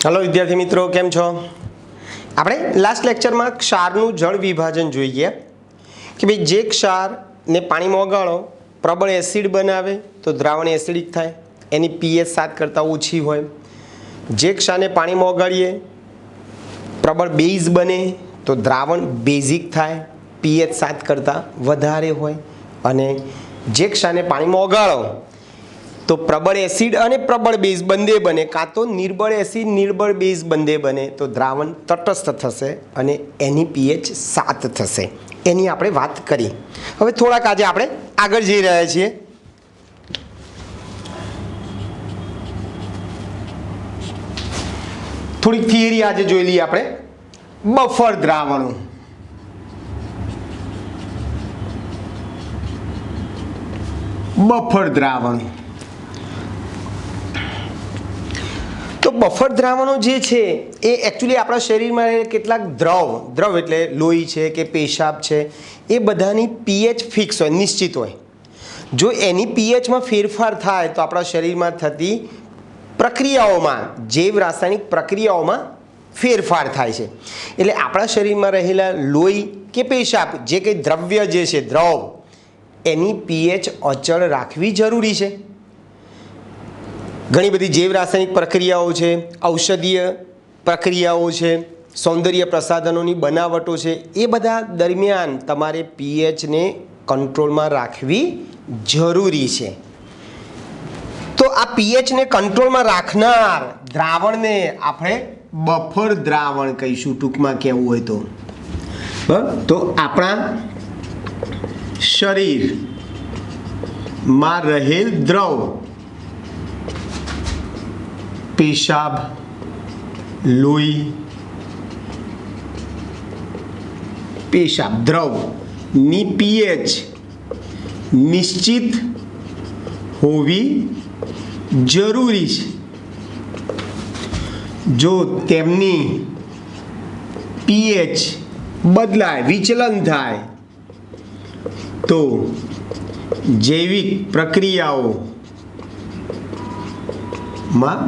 Hello विद्यार्थी मित्रों, केम छो? આપણે લાસ્ટ લેક્ચરમાં ક્ષારનું જળ વિભાજન જોઈએ કે ભાઈ જે ક્ષારને પાણીમાં ઓગાળો પ્રબળ એસિડ બનાવે તો દ્રાવણ એસિડિક થાય, એની pH 7 કરતાં ઓછી હોય. જે ક્ષારને પાણીમાં ઓગાળીએ પ્રબળ બેઝ બને તો દ્રાવણ બેઝિક થાય, pH 7 કરતાં વધારે હોય. અને જે ક્ષારને પાણીમાં ઓગાળો તો પ્રબળ એસિડ અને પ્રબળ બેઝ બંને બને, કાં તો નિર્બળ એસિડ નિર્બળ બેઝ બંને બને તો દ્રાવણ તટસ્થ થશે અને એની pH 7 થશે. એની આપણે વાત કરી. હવે થોડાક આજે આપણે આગળ જઈ રહ્યા છીએ. થોડીક થિયરી આજે જોઈ લઈએ આપણે. બફર દ્રાવણો. બફર દ્રાવણ તો બફર દ્રાવણો જે છે એ એકચ્યુઅલી આપણા શરીરમાં કેટલાક દ્રવ એટલે લોહી છે કે પેશાબ છે, એ બધાની pH ફિક્સ હોય, નિશ્ચિત હોય. જો એની pHમાં ફેરફાર થાય તો આપણા શરીરમાં થતી પ્રક્રિયાઓમાં, જૈવ રાસાયણિક પ્રક્રિયાઓમાં ફેરફાર થાય છે. એટલે આપણા શરીરમાં રહેલા લોહી કે પેશાબ જે કંઈ દ્રવ્ય જે છે, દ્રવ, એની pH અચળ રાખવી જરૂરી છે. ઘણી બધી જૈવ રાસાયણિક પ્રક્રિયાઓ છે, ઔષધીય પ્રક્રિયાઓ છે, સૌંદર્ય પ્રસાધનોની બનાવટો છે, એ બધા દરમિયાન તમારે pHને કંટ્રોલમાં રાખવી જરૂરી છે. તો આ pHને કંટ્રોલમાં રાખનાર દ્રાવણને આપણે બફર દ્રાવણ કહીશું, ટૂંકમાં કહેવું હોય તો. તો આપણા શરીરમાં રહેલ દ્રવ, પેશાબ, લોહી, પેશાબ દ્રવની pH નિશ્ચિત હોવી જરૂરી છે. જો તેમની pH બદલાય, વિચલન થાય તો જૈવિક પ્રક્રિયાઓમાં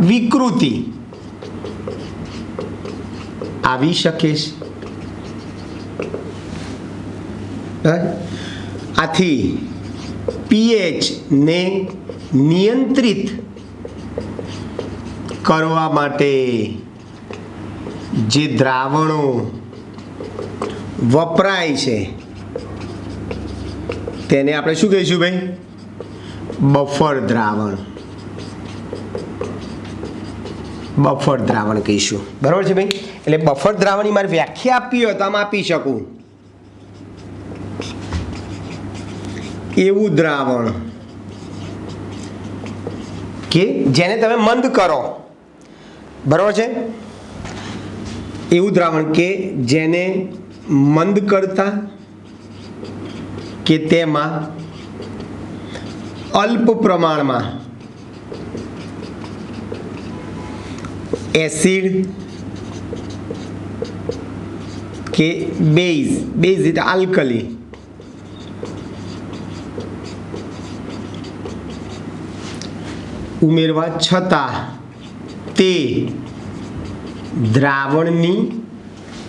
વિકૃતિ આવી શકે છે. આથી pH ને નિયંત્રિત કરવા માટે જે દ્રાવણો વપરાય છે તેને આપણે શું કહીશું ભાઈ? બફર દ્રાવણ. બફર દ્રાવણ કહીશું, બરાબર છે ભાઈ? એટલે બફર દ્રાવણની મારે વ્યાખ્યા આપવી હોય તો આમ આપી શકું. એવું દ્રાવણ કે જેને તમે મંદ કરો, બરાબર છે? એવું દ્રાવણ કે જેને મંદ કરતા કે તેમાં અલ્પ પ્રમાણમાં એસિડ કે બેઝ એટલે આલ્કલી ઉમેરવા છતાં તે દ્રાવણની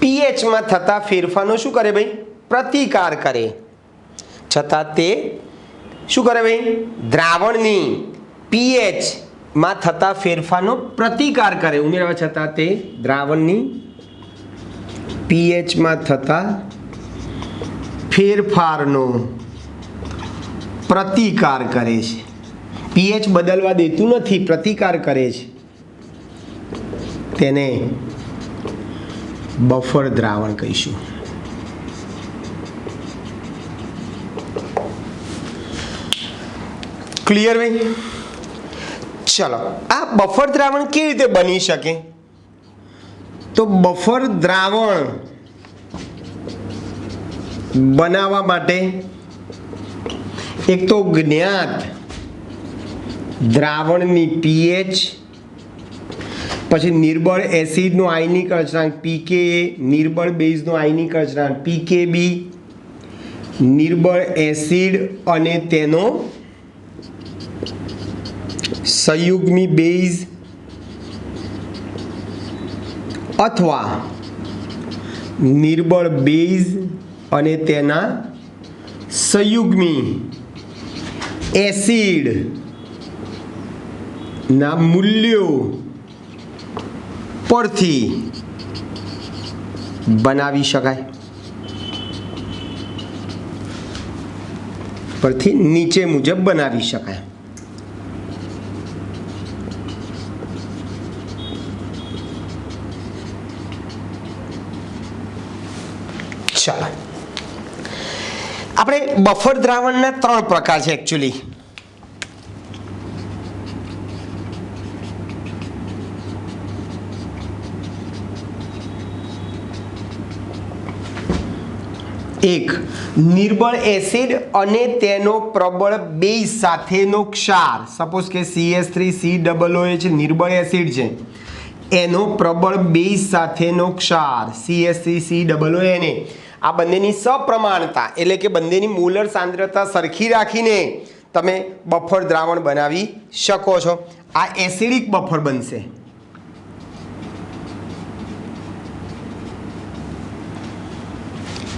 pHમાં થતા ફેરફારનો શું કરે ભાઈ? પ્રતિકાર કરે. છતાં તે શું કરે ભાઈ? દ્રાવણની pHમાં થતા ફેરફારનો પ્રતિકાર કરે. ઉમેરવા છતાં તે દ્રાવણની pHમાં થતા ફેરફારનો પ્રતિકાર કરે છે. pH બદલવા દેતું નથી, પ્રતિકાર કરે છે. તેને બફર દ્રાવણ કહીશું. ક્લિયર ભાઈ? ચલો, આ બફર દ્રાવણ કેવી રીતે બની શકે? તો બફર દ્રાવણ બનાવવા માટે એક તો જ્ઞાત દ્રાવણની pH, પછી નિર્બળ એસિડનો આયનિક અચળાંક pKa, નિર્બળ બેઝનો આયનિક અચળાંક pKb, નિર્બળ એસિડ અને તેનો સંયુગ્મી બેઝ અથવા નિર્બળ બેઝ અને તેના સંયુગ્મી એસિડ ના મૂલ્યો પરથી બનાવી શકાય, પરથી નીચે મુજબ બનાવી શકાય. ચાલો, આપણે બફર દ્રાવણના 3 પ્રકાર છે એકચ્યુઅલી. એક નિર્બળ એસિડ અને તેનો પ્રબળ બેઝ સાથેનો ક્ષાર. સપોઝ કે CH3COOH નિર્બળ એસિડ છે, એનો પ્રબળ બેઝ સાથેનો ક્ષાર CH3COONA. આ બંનેની સપ્રમાણતા એટલે કે બંનેની મોલર સાંદ્રતા સરખી રાખીને તમે બફર દ્રાવણ બનાવી શકો છો. આ એસિડિક બફર બનશે.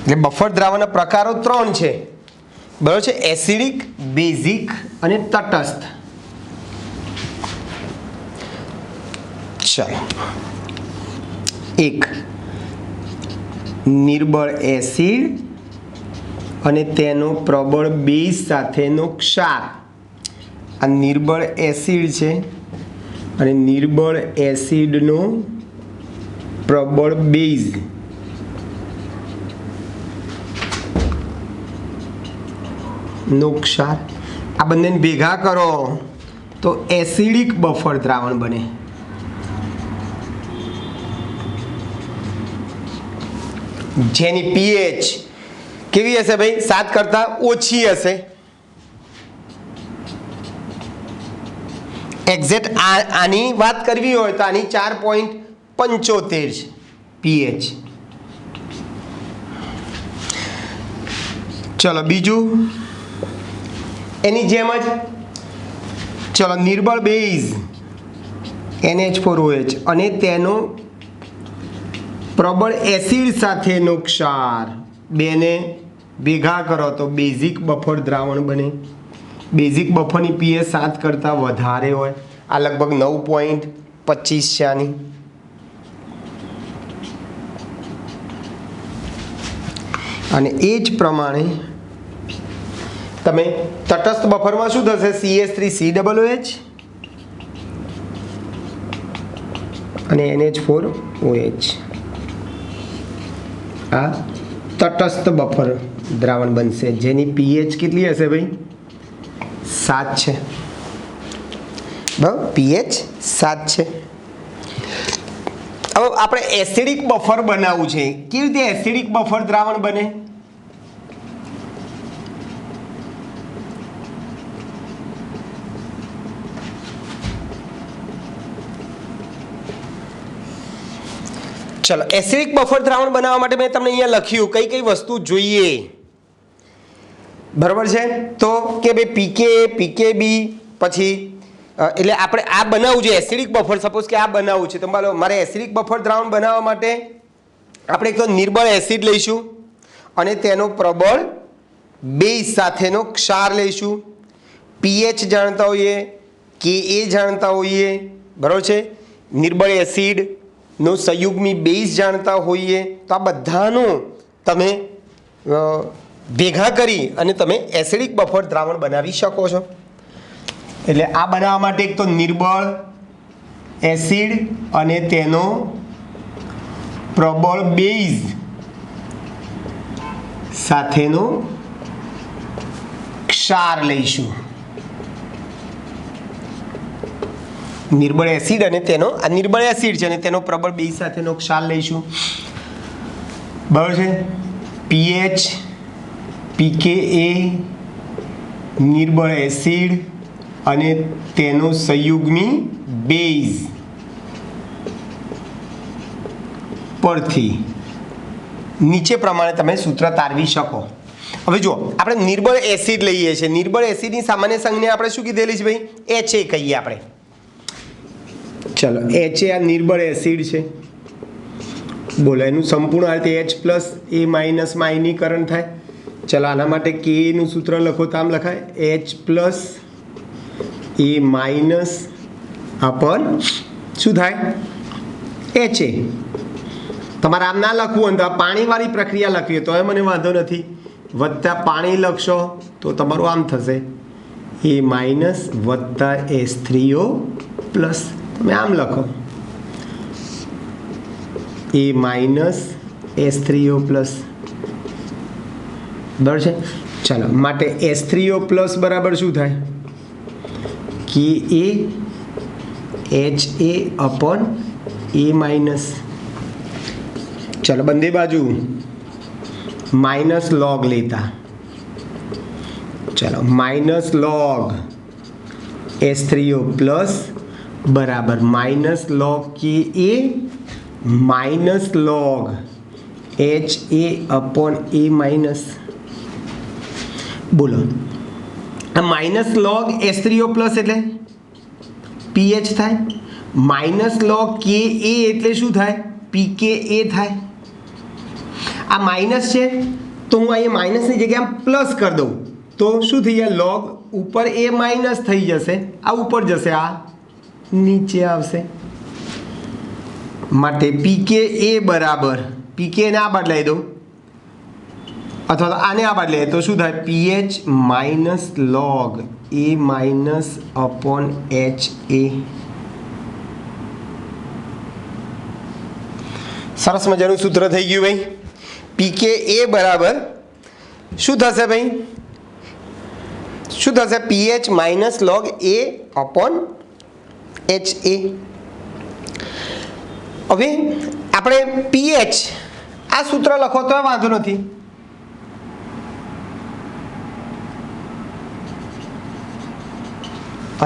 એટલે બફર દ્રાવણના પ્રકારો 3 છે, બરાબર છે? એસિડિક, બેઝિક અને તટસ્થ. ચાલો, એક નિર્બળ એસિડ અને તેનો પ્રબળ બેઝ સાથેનો ક્ષાર. આ નિર્બળ એસિડ છે અને નિર્બળ એસિડનો પ્રબળ બેઝ નો ક્ષાર. આ બંનેને ભેગા કરો તો એસિડિક બફર દ્રાવણ બને. જેની પીએચ કેવી હશે ભાઈ? 7 કરતાં ઓછી હશે. એક્ઝેક્ટ આની વાત કરવી હોય તો આની 4.75 છે પીએચ. ચલો બીજું એની જેમ જ. ચલો, નિર્બળ બેઝ NH4OH અને તેનો પ્રબળ એસિડ સાથેનો ક્ષાર, બેને ભેગા કરો તો બેઝિક બફર દ્રાવણ બને. બેઝિક બફરની પીએચ 7 કરતાં વધારે હોય. આ લગભગ 9.25 છે આની. અને એ જ પ્રમાણે તમે તટસ્થ બફરમાં શું થશે? CH3COOH અને NH4OH. આ તટસ્થ બફર દ્રાવણ બનશે, જેની પીએચ કેટલી હશે ભાઈ? 7 છે. બરાબર, પીએચ 7 છે. હવે આપણે એસિડિક બફર બનાવવું છે. કેવી રીતે એસિડિક બફર દ્રાવણ બને? ચલો, એસિડિક બફર દ્રાવણ બનાવવા માટે મેં તમને અહીંયા લખ્યું કઈ કઈ વસ્તુ જોઈએ, બરાબર છે? તો કે ભાઈ પીકેબી, પછી એટલે આપણે આ બનાવવું છે એસિડિક બફર. સપોઝ કે આ બનાવવું છે, તો મારે એસિડિક બફર દ્રાવણ બનાવવા માટે આપણે એક તો નિર્બળ એસિડ લઈશું અને તેનો પ્રબળ બેઝ સાથેનો ક્ષાર લઈશું. પીએચ જાણતા હોઈએ, Ka જાણતા હોઈએ, બરાબર છે? નિર્બળ એસિડ નો સંયુગ્મી બેઝ જાણતા હોઈએ, તો આ બધાનું તમે ભેગા કરી અને તમે એસિડિક બફર દ્રાવણ બનાવી શકો છો. એટલે આ બનાવવા માટે એક તો નિર્બળ એસિડ અને તેનો પ્રબળ બેઝ સાથેનો ક્ષાર લઈશું. નિર્બળ એસિડ અને તેનો, આ નિર્બળ એસિડ છે અને તેનો પ્રબળ બેઝ સાથેનો ક્ષાર લઈશું, બરાબર છે? પીએચ, પીકે, નિર્બળ એસિડ અને તેનો સંયુગ્મી બેઝ પરથી નીચે પ્રમાણે તમે સૂત્ર તારવી શકો. હવે જુઓ, આપણે નિર્બળ એસિડ લઈએ છીએ. નિર્બળ એસિડની સામાન્ય સંજ્ઞા આપણે શું કીધેલી છે ભાઈ? HA કહીએ આપણે. ચલો, HA આ નિર્બળ એસિડ છે. બોલો એનું સંપૂર્ણ આ રીતે H પ્લસ એ માઇનસમાં આયનીકરણ થાય. ચલો આના માટે કે નું સૂત્ર લખો તો આમ લખાય H પ્લસ એ માઇનસ અપોન શું થાય HA. તમારે આમ ના લખવું હોય તો આ પાણીવાળી પ્રક્રિયા લખવી તો એ મને વાંધો નથી, વત્તા પાણી લખશો તો તમારું આમ થશે એ માઇનસ વત્તા H3O પ્લસ. તમે આમ લખો એ માઇનસ H3O પ્લસ. બરાબર છે. ચાલો માટે H3O પ્લસ બરાબર શું થાય કે એ HA અપોન એ માઇનસ. ચાલો બંને બાજુ માઇનસ લોગ લેતા. ચાલો માઇનસ લોગ H3O પ્લસ બરાબર માઇનસ લોગ કે એ માઇનસ લોગ HA અપોન એ માઇનસ. બોલો આ માઇનસ લોગ H3O પ્લસ એટલે PH થાય, માઇનસ લોગ કે એ એટલે શું થાય PKA થાય. આ માઇનસ છે તો હું અહીંયા માઇનસની જગ્યાએ પ્લસ કરી દઉં તો શું થઈ જાય લોગ ઉપર એ માઇનસ થઈ જશે, આ ઉપર જશે આ નીચે આવશે. માટે PKA બરાબર PKA ને આ બદલાઈ દઉં અથવા તો આને આ બદલાઈએ તો શું થાય PH માઇનસ લોગ એ માઇનસ અપોન HA. સરસ મજાનું સૂત્ર થઈ ગયું ભાઈ. PKA બરાબર શું થશે ભાઈ, શું થશે PH minus log A upon HA. હવે આપણે PH આ સૂત્ર લખો તો વાંધો નથી,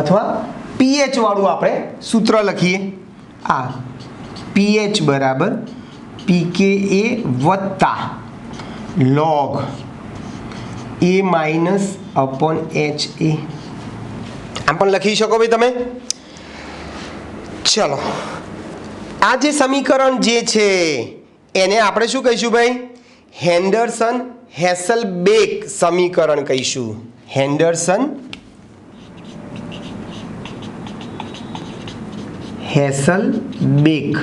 અથવા PH વાળું આપણે સૂત્ર લખીએ. આ PH બરાબર PKA વત્તા log A minus upon HA. આમ પણ લખી શકો ભાઈ તમે. ચલો આ જે સમીકરણ જે છે એને આપણે શું કહીશું ભાઈ હેન્ડરસન હેસલબેક સમીકરણ કહીશું. હેન્ડરસન હેસલબેક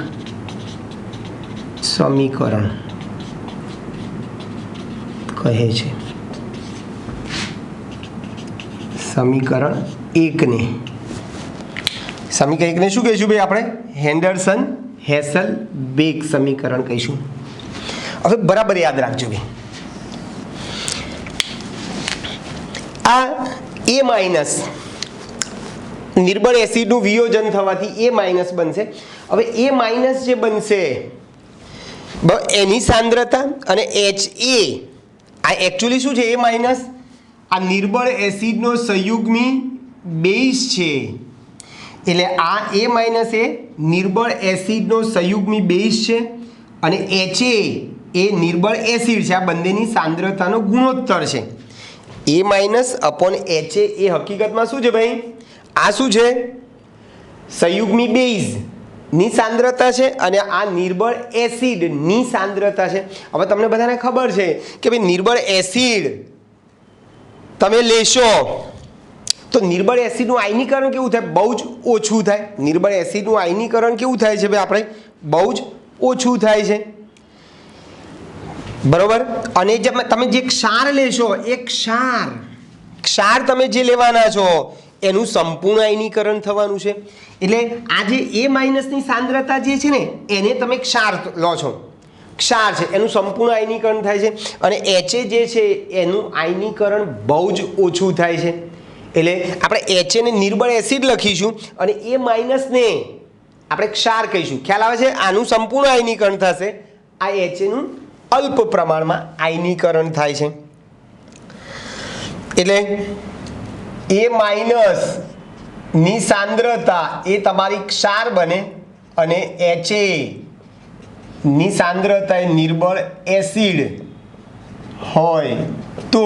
સમીકરણ કહે છે. સમીકરણ એકને સમીકરણ એકને શું કહીશું ભાઈ આપણે હેન્ડરસન હેસલબેક સમીકરણ કહીશું. હવે બરાબર યાદ રાખજો ભાઈ આ એ માઇનસ નિર્બળ એસિડનું વિયોજન થવાથી એ માઇનસ બનશે. હવે એ માઇનસ જે બનશે એની સાંદ્રતા અને HA આ એકચ્યુઅલી શું છે એ માઇનસ આ નિર્બળ એસિડનો સંયુગ્મી બેઝ છે. એટલે આ એ માઇનસ એ નિર્બળ એસિડનો સંયુગ્મી બેઝ છે અને HA એ નિર્બળ એસિડ છે. આ બંનેની સાંદ્રતાનો ગુણોત્તર છે. એ માઇનસ અપોન HA એ હકીકતમાં શું છે ભાઈ આ શું છે સંયુગ્મી બેઝ ની સાંદ્રતા છે અને આ નિર્બળ એસિડની સાંદ્રતા છે. હવે તમને બધાને ખબર છે કે ભાઈ નિર્બળ એસિડ તમે લેશો તો નિર્બળ એસિડનું આયનીકરણ કેવું થાય બહુ જ ઓછું થાય. નિર્બળ એસિડનું આયનીકરણ કેવું થાય છે ભાઈ આપણે બહુ જ ઓછું થાય છે બરોબર. અને જે તમે જે ક્ષાર લેશો એ ક્ષાર તમે જે લેવાના છો એનું સંપૂર્ણ આયનીકરણ થવાનું છે. એટલે આ જે એ માઇનસની સાંદ્રતા જે છે ને એને તમે ક્ષાર લો છો, ક્ષાર છે એનું સંપૂર્ણ આયનીકરણ થાય છે અને HA જે છે એનું આયનીકરણ બહુ જ ઓછું થાય છે. એટલે આપણે HA ને નિર્બળ એસિડ લખીશું અને એ માઇનસને આપણે ક્ષાર કહીશું. ખ્યાલ આવે છે. આનું સંપૂર્ણ આયનીકરણ થશે, આ HA નું અલ્પ પ્રમાણમાં આયનીકરણ થાય છે. એટલે એ માઇનસ ની સાંદ્રતા એ તમારી ક્ષાર બને અને HA ની સાંદ્રતા એ નિર્બળ એસિડ હોય તો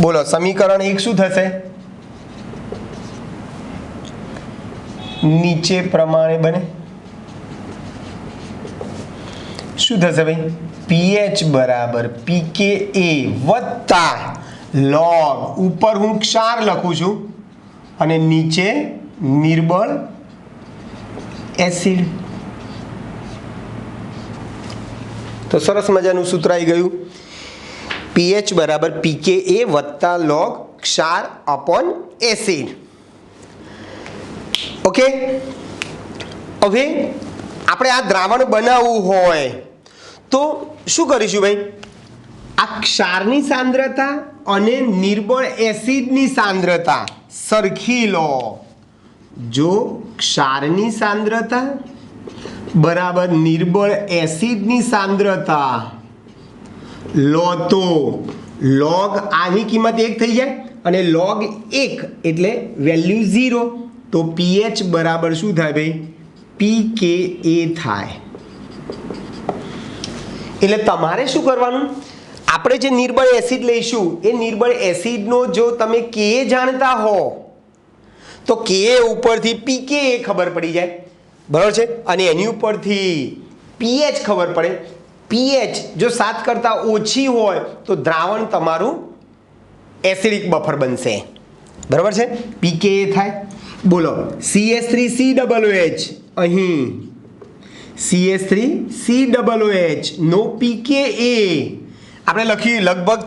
બોલો સમીકરણ એક શું થશે નીચે પ્રમાણે બને. શું થશે ભાઈ? પીએચ બરાબર પીકે વત્તા લોગ, ઉપર હું ક્ષાર લખું છું અને નીચે નિર્બળ એસિડ. તો સરસ મજાનું સૂત્ર આવી ગયું. પીએચ બરાબર પીકે વત્તા લોગ ક્ષાર અપોન એસિડ. ઓકે, હવે આપણે આ દ્રાવણ બનાવવું હોય તો શું કરીશું ભાઈ? આ ક્ષારની સાંદ્રતા અને નિર્બળ એસિડની સાંદ્રતા સરખી લો. જો ક્ષારની સાંદ્રતા બરાબર નિર્બળ એસિડની સાંદ્રતા લો તો લોગ આની કિંમત 1 થઈ જાય અને લોગ 1 એટલે વેલ્યુ 0. તો પીએચ બરાબર શું થાય ભાઈ? પીકે થાય. એટલે તમારે શું કરવાનું? આપણે જે નિર્બળ એસિડ લઈશું એ નિર્બળ એસિડનો જો તમે કે જાણતા હો તો કે ઉપરથી પીકે ખબર પડી જાય, બરાબર છે, અને એની ઉપરથી પીએચ ખબર પડે. પીએચ જો 7 કરતાં ઓછી હોય તો દ્રાવણ તમારું એસિડિક બફર બનશે, બરાબર છે, પીકે થાય. બોલો CH3COOH, અહીં CH3COOH નો પીકે આપણે લખી લગભગ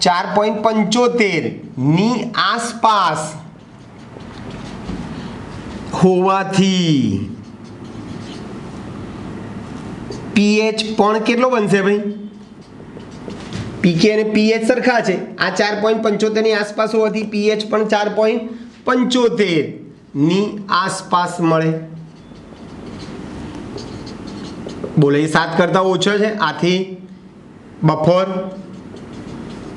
4.75 ની આસપાસ હોવાથી પીએચ પણ કેટલો બનશે ભાઈ? પીકે અને પીએચ સરખા છે. આ 4.75 ની આસપાસ હોવાથી પીએચ પણ 4.75 ની આસપાસ મળે. બોલે એ 7 કરતાં ઓછો છે. આથી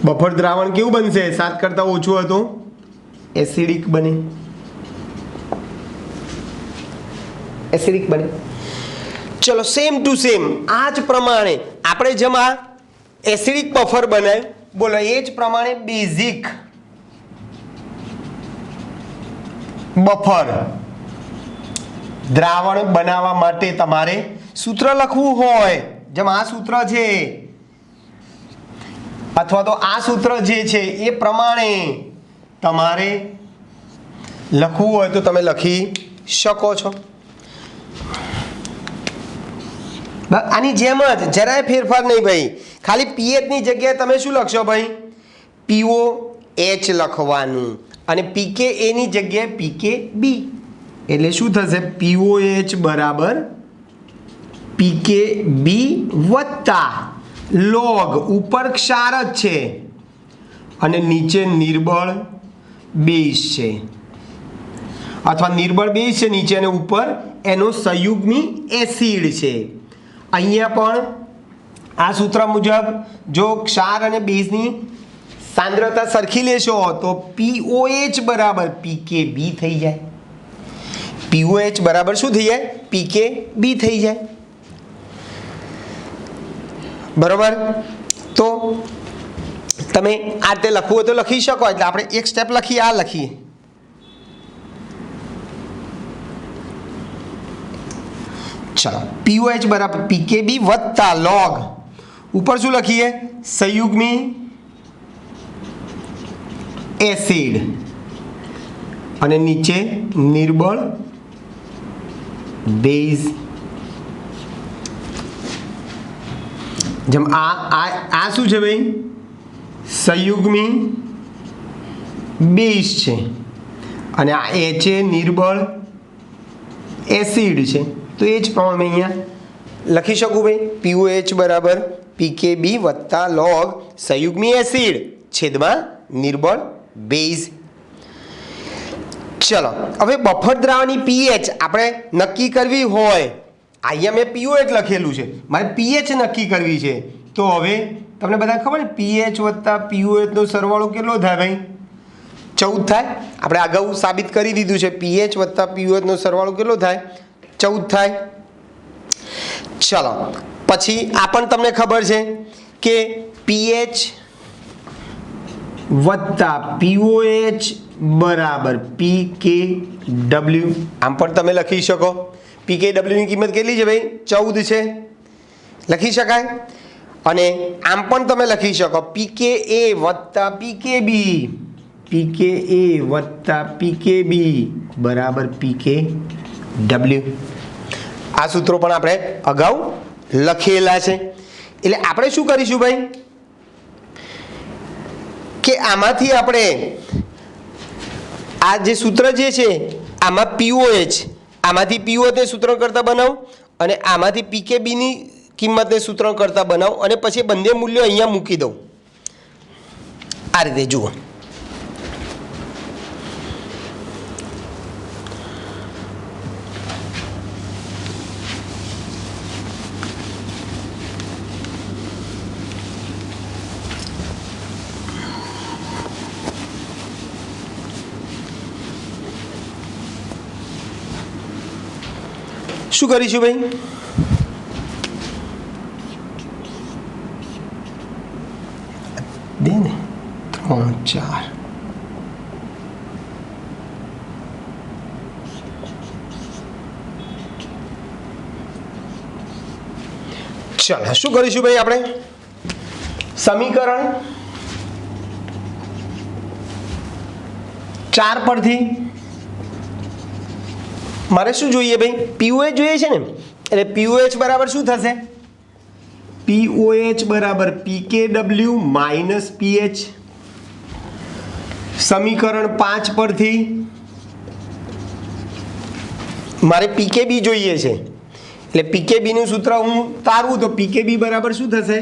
બફર દ્રાવણ કેવું બનશે? 7 કરતાં ઓછું હતું એસિડિક બને. એસિડિક બને. ચલો સેમ ટુ સેમ આ જ પ્રમાણે આપણે જેમાં એસિડિક બફર બનાવ્યું, બોલો એ જ પ્રમાણે બેઝિક બફર દ્રાવણ બનાવવા માટે તમારે સૂત્ર લખવું હોય, જેમ આ સૂત્ર છે અથવા તો આ સૂત્ર જે છે એ પ્રમાણે તમારે લખવું હોય તો તમે લખી શકો છો. આની જેમ જ જરાય ફેરફાર નહીં ભાઈ. ખાલી પીએચ ની જગ્યાએ તમે શું લખશો ભાઈ? POH લખવાનું અને પીકે ની જગ્યાએ PKB. એટલે શું થશે? POH બરાબર PKB વત્તા લોગ, ઉપર ક્ષાર જ છે અને નીચે નિર્બળ બેઝ છે, અથવા નિર્બળ બેઝ છે નીચે અને ઉપર એનો સંયુગ્મી એસિડ છે. અહીંયા પણ આ સૂત્ર મુજબ જો ક્ષાર અને બેઝની સાંદ્રતા સરખી લેશો તો POH બરાબર PKB થઈ જાય. POH બરાબર શું થઈ જાય? PKB થઈ જાય, બરોબર. તો તમે આ રીતે લખવું હોય તો લખી શકો. એટલે આપણે એક સ્ટેપ લખીએ, આ લખીએ. ચલો POH બરાબર PKB વત્તા લોગ, ઉપર શું લખીએ? સંયુગ્મી એસિડ અને નીચે નિર્બળ બેઝ. જેમ આ શું છે ભાઈ? સંયુગ્મી બેઝ છે અને આ H નિર્બળ એસિડ છે. તો એ જ પ્રમાણે અહીંયા લખી શકું ભાઈ, POH બરાબર PKB વત્તા લોગ સંયુગ્મી એસિડ છેદમાં નિર્બળ બેઝ. ચલો હવે બફર દ્રાવણની પીએચ આપણે નક્કી કરવી હોય, અહીંયા મેં POH લખેલું છે, મારે પીએચ નક્કી કરવી છે. તો હવે તમને બધા ખબર ને પીએચ વત્તા POH નો સરવાળો કેટલો થાય ભાઈ? 14 થાય. આપણે અગાઉ સાબિત કરી દીધું છે. પીએચ વત્તા POH નો સરવાળો કેટલો થાય? 14 થાય. ચલો પછી આ પણ તમને ખબર છે કે પીએચ વત્તા POH બરાબર PKW. આમ પણ તમે લખી શકો PKW ની કિંમત કેટલી છે ભાઈ? 14 છે. લખી શકાય. અને આમ પણ તમે લખી શકો PKA વત્તા PKB, PKA વત્તા PKB બરાબર PKW. આ સૂત્રો પણ આપણે અગાઉ લખેલા છે. એટલે આપણે શું કરીશું ભાઈ કે આમાંથી આપણે આ જે સૂત્ર જે છે આમાં POH, આમાંથી PO તે સૂત્ર કરતા બનાવો અને આમાંથી PKB ની કિંમતને સૂત્ર કરતા બનાવો અને પછી બંને મૂલ્યો અહીંયા મૂકી દઉં. આ રીતે જુઓ. શું કરીશું ભાઈ? દે ને 3 4 ચાલો શું કરીશું ભાઈ આપણે? સમીકરણ 4 પરથી મારે શું જોઈએ ભાઈ? POH જોઈએ છે ને, એટલે POH બરાબર શું થશે? POH બરાબર PKW માઇનસ PH. સમીકરણ 5 પરથી મારે PKB જોઈએ છે, એટલે PKB નું સૂત્ર હું તારવું તો PKB બરાબર શું થશે?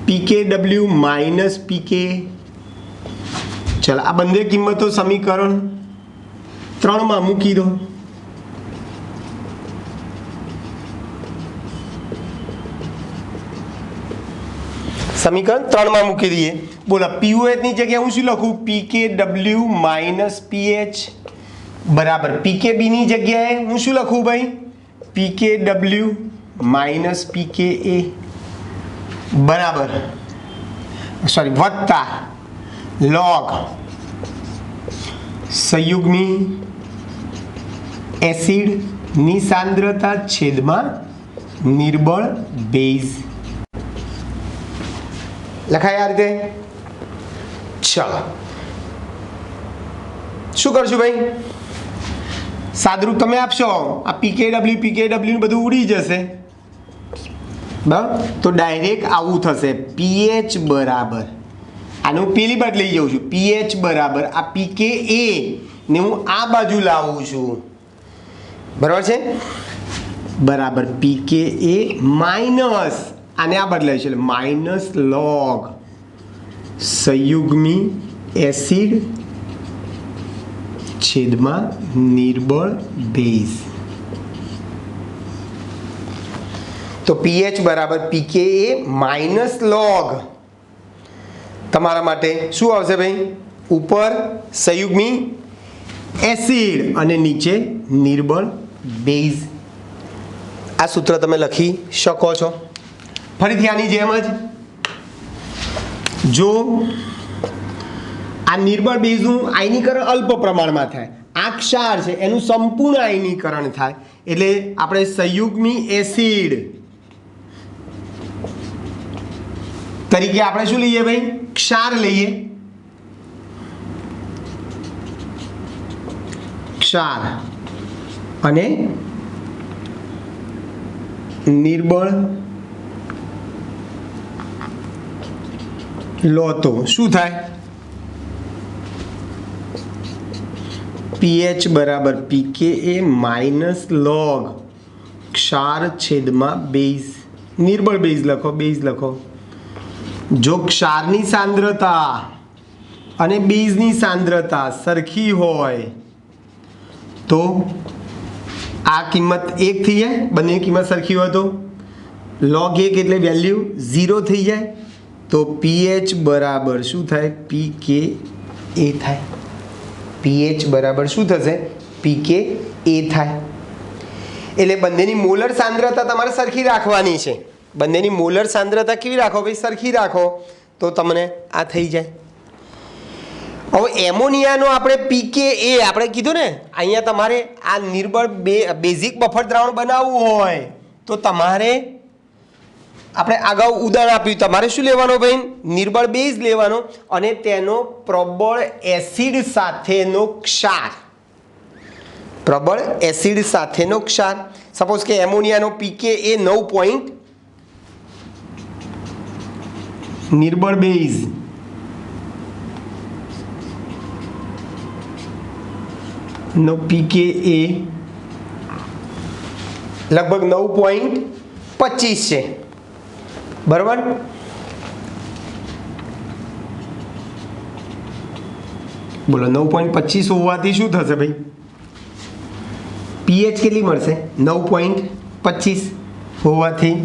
PKW minus PK. ચાલો આ બંને કિંમતો સમીકરણ 3 માં મૂકી દો. સમીકરણ 3 માં મૂકી દઈએ. બોલો POH ની જગ્યાએ હું શું લખું? PKW માઇનસ PH બરાબર PKB ની જગ્યાએ હું શું લખું ભાઈ? PKW માઇનસ PKA બરાબર સોરી વત્તા log સંયુગ્મી એસિડની સાંદ્રતા છેદમાં નિર્બળ બેઝ. લખાય આ રીતે? ચાલો શું કરશું ભાઈ? સાદરૂપ તમે આપશો, આ PKW બધું ઉડી જશે બરાબર. તો ડાયરેક્ટ આવું થશે PH બરાબર, આનું પેલી બાજુ લઈ જાઉં છું, PH બરાબર આ PKA ને હું આ બાજુ લાવું છું બરાબર છે બરાબર PKA માઇનસ આને આ બદલાય છે એટલે માઇનસ log સંયુગ્મી એસિડ છેદમાં નિર્બળ બેઝ. તો PH બરાબર PKA માઇનસ log તમારા માટે શું આવશે ભાઈ? ઉપર સંયુગ્મી એસિડ અને નીચે નિર્બળ બેઝ. આ સૂત્ર તમે લખી શકો છો. ફરીથી આની જેમ જ જો આ નિર્બળ બેઝનું આયનીકરણ અલ્પ પ્રમાણમાં થાય, આ ક્ષાર છે એનું સંપૂર્ણ આયનીકરણ થાય, એટલે આપણે સંયુગ્મી એસિડ તરીકે આપણે શું લઈએ ભાઈ? ક્ષાર લઈએ. ક્ષાર અને નિર્બળ લો તો શું થાય? PH બરાબર PKA માઇનસ log ક્ષાર છેદમાં બેઝ. નિર્બળ બેઝ લખો, બેઝ લખો. જો ક્ષારની સાંદ્રતા અને બેઝની સાંદ્રતા સરખી હોય તો આ કિંમત 1 થઈ જાય. બંનેની કિંમત સરખી હોય તો log 1 એટલે વેલ્યુ 0 થઈ જાય. તો PH બરાબર શું થાય? PKA થાય. PH બરાબર શું થશે? PKA થાય. એટલે બંનેની મોલર સાંદ્રતા તમારે સરખી રાખવાની છે. બંનેની મોલર સાંદ્રતા કેવી રાખો ભાઈ? સરખી રાખો તો તમને આ થઈ જાય. હવે એમોનિયાનો આપણે પીકે એ આપણે કીધું ને, અહીંયા તમારે આ નિર્બળ બેઝિક બફર દ્રાવણ બનાવવું હોય તો તમારે આપણે અગાઉ ઉદાહરણ આપ્યું, તમારે શું લેવાનો ભાઈ? નિર્બળ બેઝ લેવાનો અને તેનો પ્રબળ એસિડ સાથેનો ક્ષાર, પ્રબળ એસિડ સાથેનો ક્ષાર. સપોઝ કે એમોનિયાનો પીકે એ 9 નિર્બળ બેઝ નો પીકે એ લગભગ 9.25 છે, બરાબર? બોલો 9.25 હોવાથી શું થશે ભાઈ? પીએચ કેટલી મળશે? 9.25 હોવાથી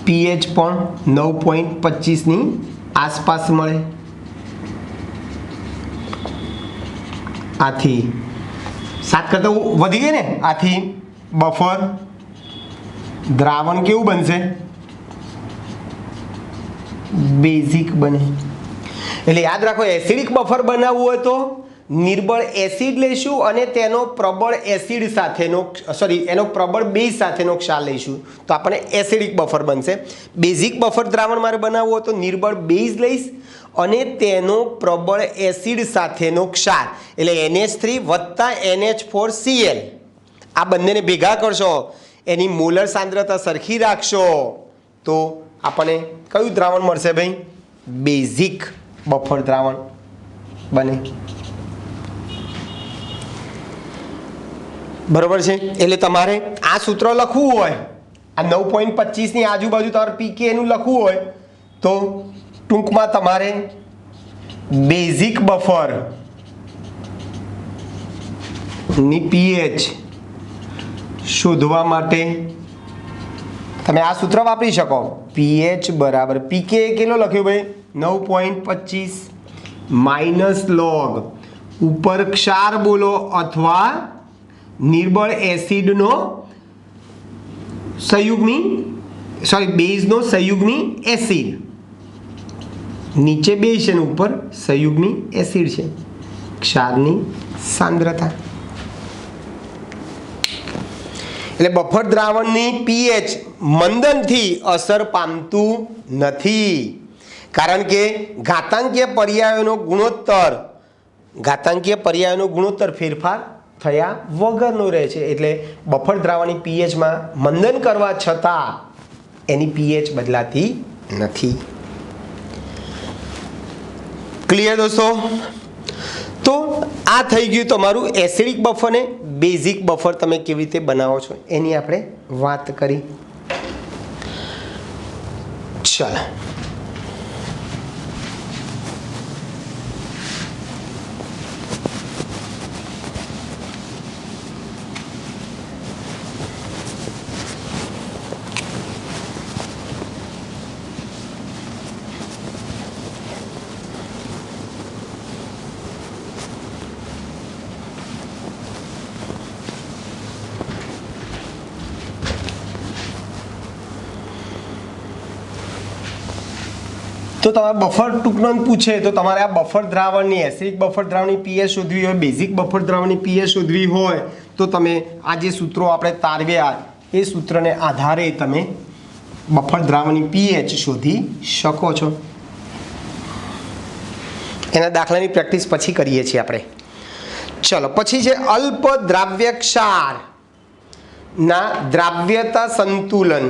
પીએચ પણ 9.25 ની આસપાસ મળે. આથી 7 કરતાં વધી ગઈ ને, આથી બફર દ્રાવણ કેવું બનશે? બેઝિક બને. એટલે યાદ રાખો, એસિડિક બફર બનાવવું હોય તો નિર્બળ એસિડ લઈશું અને તેનો પ્રબળ એસિડ સાથેનો એનો પ્રબળ બેઝ સાથેનો ક્ષાર લઈશું તો આપણને એસિડિક બફર બનશે. બેઝિક બફર દ્રાવણ મારે બનાવવું હોય તો નિર્બળ બેઝ લઈશ અને તેનો પ્રબળ એસિડ સાથેનો ક્ષાર એટલે NH3 વત્તા NH4Cl આ બંનેને ભેગા કરશો, એની મોલર સાંદ્રતા સરખી રાખશો તો આપણને કયું દ્રાવણ મળશે ભાઈ? બેઝિક બફર દ્રાવણ બને. બરોબર છે? એટલે તમારે આ સૂત્ર લખવું હોય, આ 9.25 ની આજુબાજુ તમારે પીકે નું લખવું હોય તો ટૂંકમાં તમારે બેઝિક બફર ની પીએચ શોધવા માટે તમે આ સૂત્ર વાપરી શકો. પીએચ બરાબર પીકે કેટલો લખ્યો ભાઈ? 9.25 માઇનસ લોગ ઉપર ક્ષાર બોલો અથવા નિર્બળ એસિડનો બેઝનો સંયુગ્મી એસિડ. નીચે બેઝ છે, ઉપર સંયુગ્મી એસિડ છે. ક્ષારની સાંદ્રતા એટલે બફર દ્રાવણની પીએચ મંદનથી અસર પામતું નથી, કારણ કે ઘાતાંકીય પર્યાયોનો ગુણોત્તર ફેરફાર થયા વગરનો રહે છે. એટલે બફર દ્રાવણની પીએચમાં મંદન કરવા છતાં એની પીએચ બદલાતી નથી. ક્લિયર દોસ્તો? તો આ થઈ ગયું તમારું એસિડિક બફર ને બેઝિક બફર તમે કેવી રીતે બનાવો છો એની આપણે વાત કરી. ચાલો તો તમારે બફર ટૂંકનોંધ પૂછે તો તમારે આ બફર દ્રાવણની એસિડિક બફર દ્રાવણની પીએચ શોધવી હોય, બેઝિક બફર દ્રાવણની પીએચ શોધવી હોય તો તમે આ જે સૂત્રો આપણે તારવ્યા એ સૂત્રને આધારે તમે બફર દ્રાવણની પીએચ શોધી શકો છો. એના દાખલાની પ્રેક્ટિસ પછી કરીએ છીએ આપણે. ચલો પછી છે અલ્પ દ્રાવ્ય ક્ષાર ના દ્રાવ્યતા સંતુલન.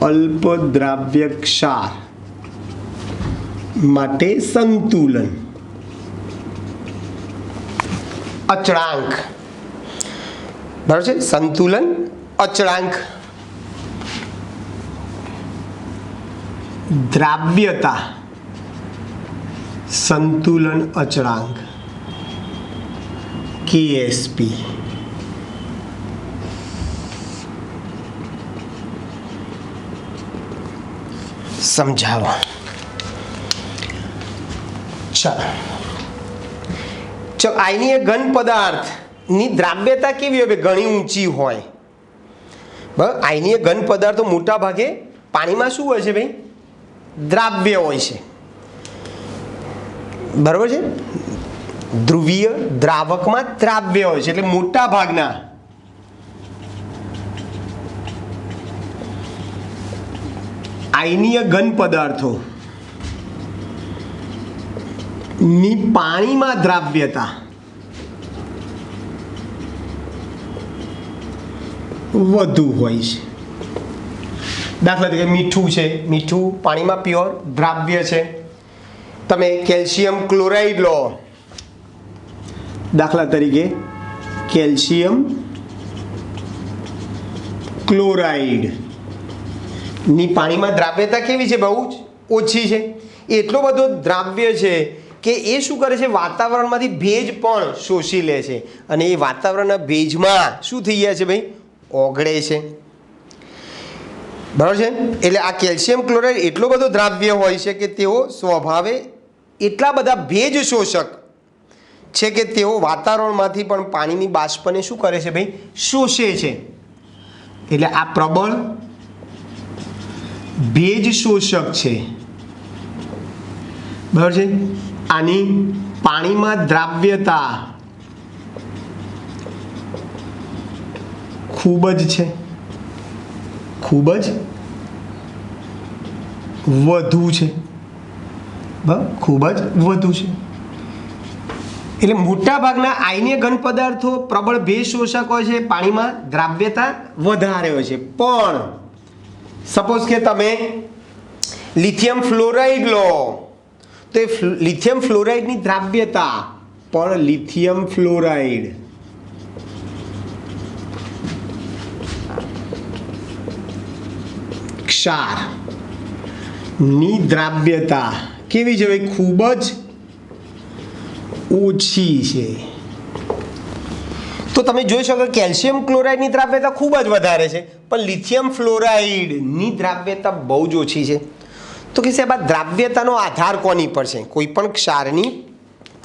અલ્પ દ્રાવ્ય ક્ષાર માટે સંતુલન અચળાંક. બરાબર છે? સંતુલન અચળાંક દ્રાવ્યતા સંતુલન અચળાંક KSP. સમજાવો. ચાલો આઈની ઘન પદાર્થની દ્રાવ્યતા કેવી હોય? ઘણી ઊંચી હોય. બરાબર, આયનીય ઘન પદાર્થો મોટા ભાગે પાણીમાં શું હોય છે ભાઈ? દ્રાવ્ય હોય છે. બરાબર છે. ધ્રુવીય દ્રાવકમાં દ્રાવ્ય હોય છે, એટલે મોટા ભાગના આયનીય ઘન પદાર્થો ની પાણીમાં દ્રાવ્યતા વધુ હોય છે. દાખલા તરીકે મીઠું છે, મીઠું પાણીમાં પ્યોર દ્રાવ્ય છે. તમે કેલ્શિયમ ક્લોરાઇડ લો, દાખલા તરીકે કેલ્શિયમ ક્લોરાઇડ ની પાણીમાં દ્રાવ્યતા કેવી છે? બહુ જ ઓછી છે. એટલો બધો દ્રાવ્ય છે કે એ શું કરે છે? વાતાવરણમાંથી ભેજ પણ શોષી લે છે અને એ વાતાવરણના ભેજમાં શું થઈ ગયા છે ભાઈ? ઓગળે છે. બરાબર છે. એટલે આ કેલ્શિયમ ક્લોરાઇડ એટલો બધો દ્રાવ્ય હોય છે કે તેઓ સ્વભાવે એટલા બધા ભેજ શોષક છે કે તેઓ વાતાવરણમાંથી પણ પાણીની બાષ્પને શું કરે છે ભાઈ? શોષે છે. એટલે આ પ્રબળ ભેજ શોષક છે. બરાબર છે. આની પાણીમાં દ્રાવ્યતા ખૂબ જ છે, ખૂબ જ વધુ છે. ખૂબ જ વધુ છે. એટલે મોટા ભાગના આયનીય ઘન પદાર્થો પ્રબળ ભેજ શોષક હોય છે, પાણીમાં દ્રાવ્યતા વધારે હોય છે. પણ સપોઝ કે તમે લિથિયમ ફ્લોરાઇડ લો, તો એ લિથિયમ ફ્લોરાઇડની દ્રાવ્યતા પણ લિથિયમ ફ્લોરાઇડ ક્ષારની દ્રાવ્યતા કેવી છે ભાઈ? ખૂબ જ ઓછી છે. તો તમે જોઈ શકો કેલ્શિયમ ક્લોરાઇડની દ્રાવ્યતા ખૂબ જ વધારે છે, પણ લિથિયમ ફ્લોરાઇડની દ્રાવ્યતા બહુ જ ઓછી છે. તો કે સાહેબ આ દ્રાવ્યતાનો આધાર કોની પર છે? કોઈ પણ ક્ષારની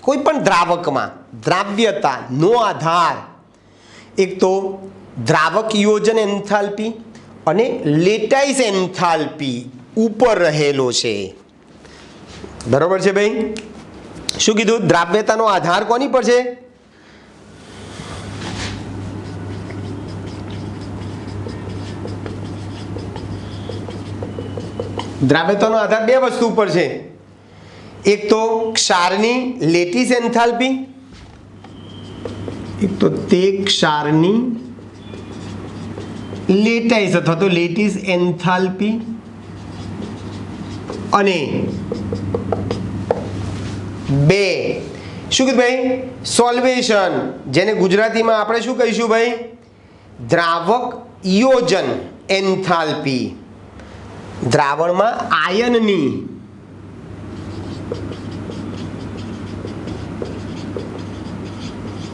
કોઈ પણ દ્રાવકમાં દ્રાવ્યતાનો આધાર એક તો દ્રાવક યોજન એન્થાલ્પી અને લેટાઇસ એન્થાલ્પી ઉપર રહેલો છે. બરોબર છે ભાઈ? શું કીધું? દ્રાવ્યતાનો આધાર કોની પર છે? દ્રાવ્યતાનો આધાર બે વસ્તુ ઉપર છે. એક તો ક્ષારની લેટિસ એન્થાલ્પી, એક તો તે ક્ષારની લેટાઇસ અથવા તો લેટિસ એન્થાલ્પી, અને બે શું કીધું ભાઈ? સોલ્વેશન, જેને ગુજરાતીમાં આપણે શું કહીશું ભાઈ? દ્રાવક યોજન એન્થાલ્પી. દ્રાવણમાં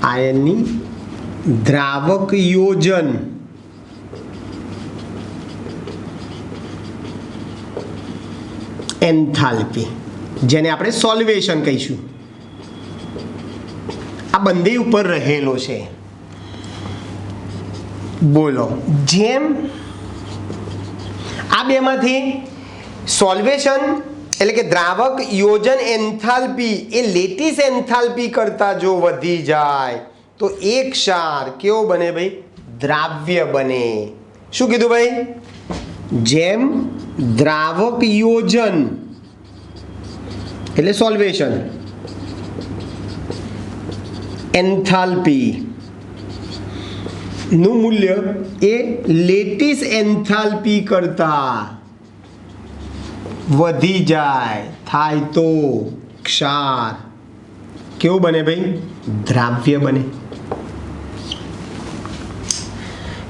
આયનની દ્રાવક યોજન એન્થાલ્પી, જેને આપણે સોલ્વેશન કહીશું, આ બંને ઉપર રહેલો છે. બોલો, જેમ આ બેમાંથી સોલ્વેશન એટલે કે દ્રાવક યોજન એન્થાલ્પી એ લેટિસ એન્થાલ્પી કરતાં જો વધી જાય તો એક ક્ષાર કેવો બને ભાઈ? દ્રાવ્ય બને. શું કીધું ભાઈ? જેમ દ્રાવક યોજન એટલે સોલ્વેશન એન્થાલ્પી નું મૂલ્ય એ લેટિસ એન્થાલ્પી કરતાં વધી જાય થાય તો ક્ષાર કેવું બને ભાઈ? દ્રાવ્ય બને.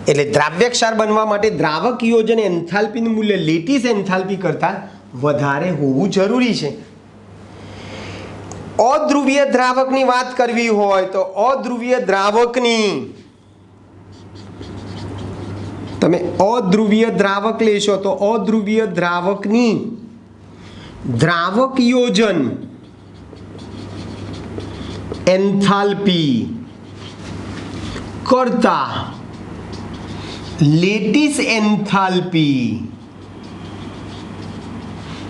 એટલે દ્રાવ્ય ક્ષાર બનવા માટે દ્રાવક યોજન એન્થાલ્પીનું મૂલ્ય લેટિસ એન્થાલ્પી કરતાં વધારે હોવું જરૂરી છે. અધ્રુવીય દ્રાવકની વાત કરવી હોય તો અધ્રુવીય દ્રાવકની તમે અધ્રુવીય દ્રાવક લેશો તો અધ્રુવીય દ્રાવકની દ્રાવક યોજન એન્થાલ્પી કરતા લેટિસ એન્થાલ્પી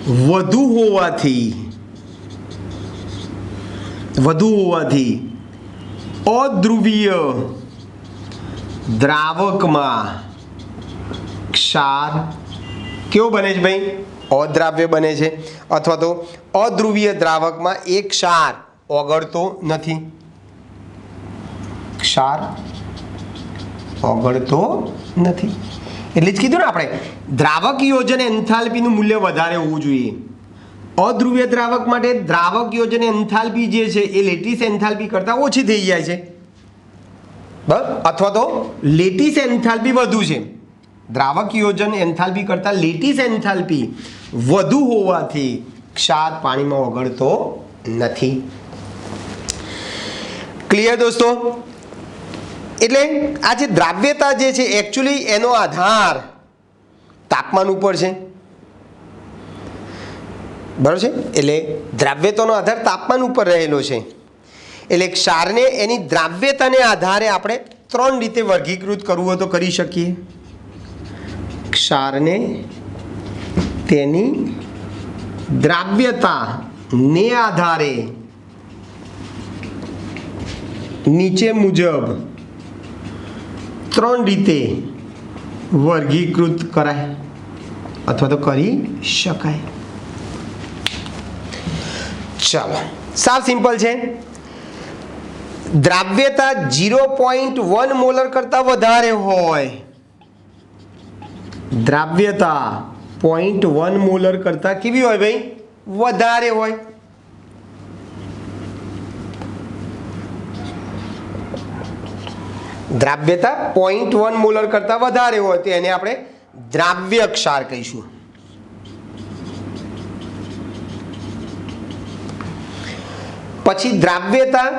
વધુ હોવાથી અધ્રુવીય દ્રાવકમાં ક્ષાર કેવો બને છે ભાઈ? અદ્રાવ્ય બને છે, અથવા તો અધ્રુવીય દ્રાવકમાં એક ક્ષાર ઓગળતો નથી. ક્ષાર ઓગળતો નથી એટલે જ કીધું ને આપણે, દ્રાવક યોજન એન્થાલ્પીનું મૂલ્ય વધારે હોવું જોઈએ. અધ્રુવીય દ્રાવક માટે દ્રાવક યોજન એન્થાલ્પી જે છે એ લેટિસ એન્થાલ્પી કરતાં ઓછી થઈ જાય છે, બરાબર, અથવા તો લેટિસ એન્થાલ્પી વધુ છે. દ્રાવક યોજન એન્થાલ્પી કરતાં લેટિસ એન્થાલ્પી વધુ હોવાથી ક્ષાર પાણીમાં ઓગળતો નથી. ક્લિયર દોસ્તો? એટલે આ જે દ્રાવ્યતા જે છે એકચ્યુઅલી એનો આધાર તાપમાન ઉપર છે, બરાબર છે. એટલે દ્રાવ્યતાનો આધાર તાપમાન ઉપર રહેલો છે. એટલે ક્ષારને એની દ્રાવ્યતાને આધારે આપણે 3 રીતે વર્ગીકૃત કરવું હોય તો કરી શકીએ. ક્ષારને તેની દ્રાવ્યતાને આધારે નીચે મુજબ 3 રીતે વર્ગીકૃત કરાય અથવા તો કરી શકાય. ચાલો, સાવ સિમ્પલ છે. દ્રાવ્યતા 0.1 મોલર કરતાં વધારે હોય, દ્રાવ્યતા 0.1 મોલર કરતાં કેવી હોય ભાઈ? વધારે હોય. દ્રાવ્યતા 0.1 મોલર કરતાં વધારે હોય તો એને આપણે દ્રાવ્ય ક્ષાર કહીશું. પછી દ્રાવ્યતા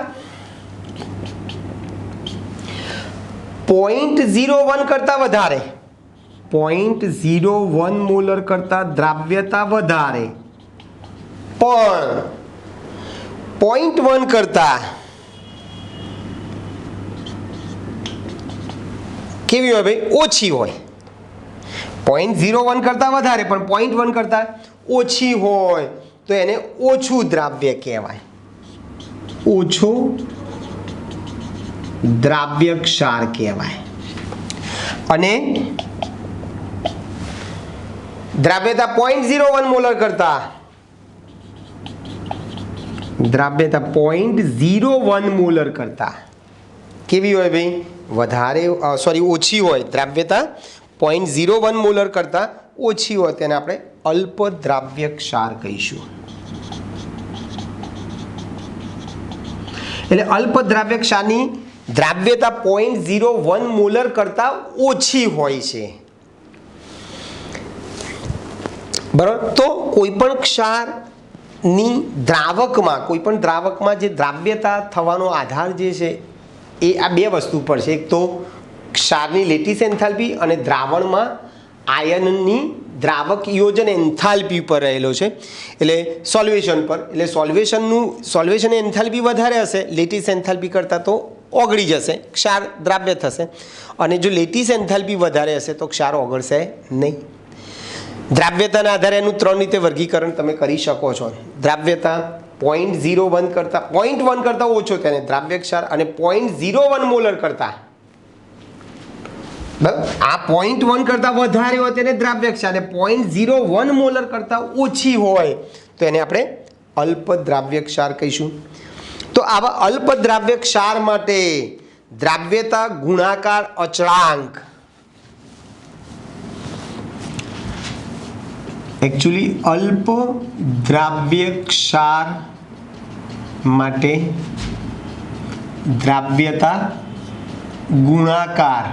0.01 કરતાં વધારે, 0.01 મોલર કરતાં દ્રાવ્યતા વધારે, પણ 0.1 કરતાં કેવી હોય ભાઈ? ઓછી હોય. 0.01 કરતાં વધારે પણ 0.1 કરતાં ઓછી હોય તો એને ઓછું દ્રાવ્ય કહેવાય. ઓછો દ્રાવ્ય ક્ષાર કહેવાય. અને દ્રાવ્યતા 0.01 મોલર કરતાં, દ્રાવ્યતા 0.01 મોલર કરતાં કેવી હોય ભાઈ? વધારે, ઓછી હોય. દ્રાવ્યતા 0.01 મોલર કરતાં ઓછી હોય તેને આપણે અલ્પ દ્રાવ્ય ક્ષાર કહીશું. એટલે અલ્પ દ્રાવ્ય ક્ષારની દ્રાવ્યતા 0.01 મોલર કરતાં ઓછી હોય છે, બરાબર. તો કોઈપણ ક્ષારની દ્રાવકમાં જે દ્રાવ્યતા થવાનો આધાર જે છે એ આ 2 વસ્તુ પર છે. એક તો ક્ષારની લેટિસ એન્થાલ્પી અને દ્રાવણમાં આયનની દ્રાવક યોજન એન્થાલ્પી પર રહેલો છે, એટલે સોલ્યુશન પર. એટલે સોલ્યુશન એન્થાલ્પી વધારે હશે લેટિસ એન્થાલ્પી કરતાં તો ઓગળી જશે, ક્ષાર દ્રાવ્ય થશે. અને જો લેટિસ એન્થાલ્પી વધારે હશે તો ક્ષાર ઓગળશે નહીં. દ્રાવ્યતાના આધારે એનું 3 રીતે વર્ગીકરણ તમે કરી શકો છો. દ્રાવ્યતા 0.01 કરતાં 0.1 કરતાં ઓછો તેને દ્રાવ્ય ક્ષાર, અને 0.01 મોલર કરતાં, આ 0.1 કરતાં વધારે હોય તેને દ્રાવ્ય ક્ષાર, અને 0.01 મોલર કરતાં ઓછી હોય તો એને આપણે અલ્પ દ્રાવ્ય ક્ષાર કહીશું. તો આવા અલ્પ દ્રાવ્ય ક્ષાર માટે દ્રાવ્યતા ગુણાકાર અચળાંક એકચ્યુઅલી અલ્પ દ્રાવ્ય ક્ષાર માટે દ્રાવ્યતા ગુણાકાર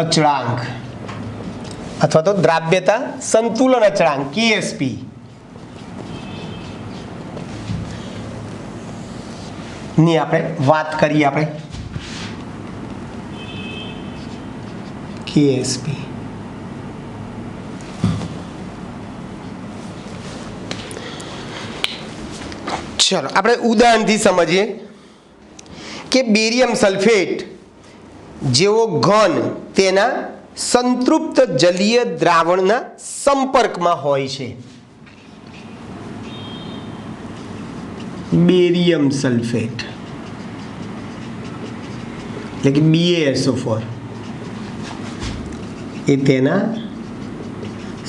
અચળાંક અથવા તો દ્રાવ્યતા સંતુલન અચળાંક KSP ની આપણે વાત કરીએ. આપણે KSP ચલો આપણે ઉદાહરણથી સમજીએ કે બેરિયમ સલ્ફેટ જેવો ઘન તેના સંતૃપ્ત જલીય દ્રાવણના સંપર્કમાં હોય છે. બેરિયમ સલ્ફેટ એટલે કે BaSO4 એ તેના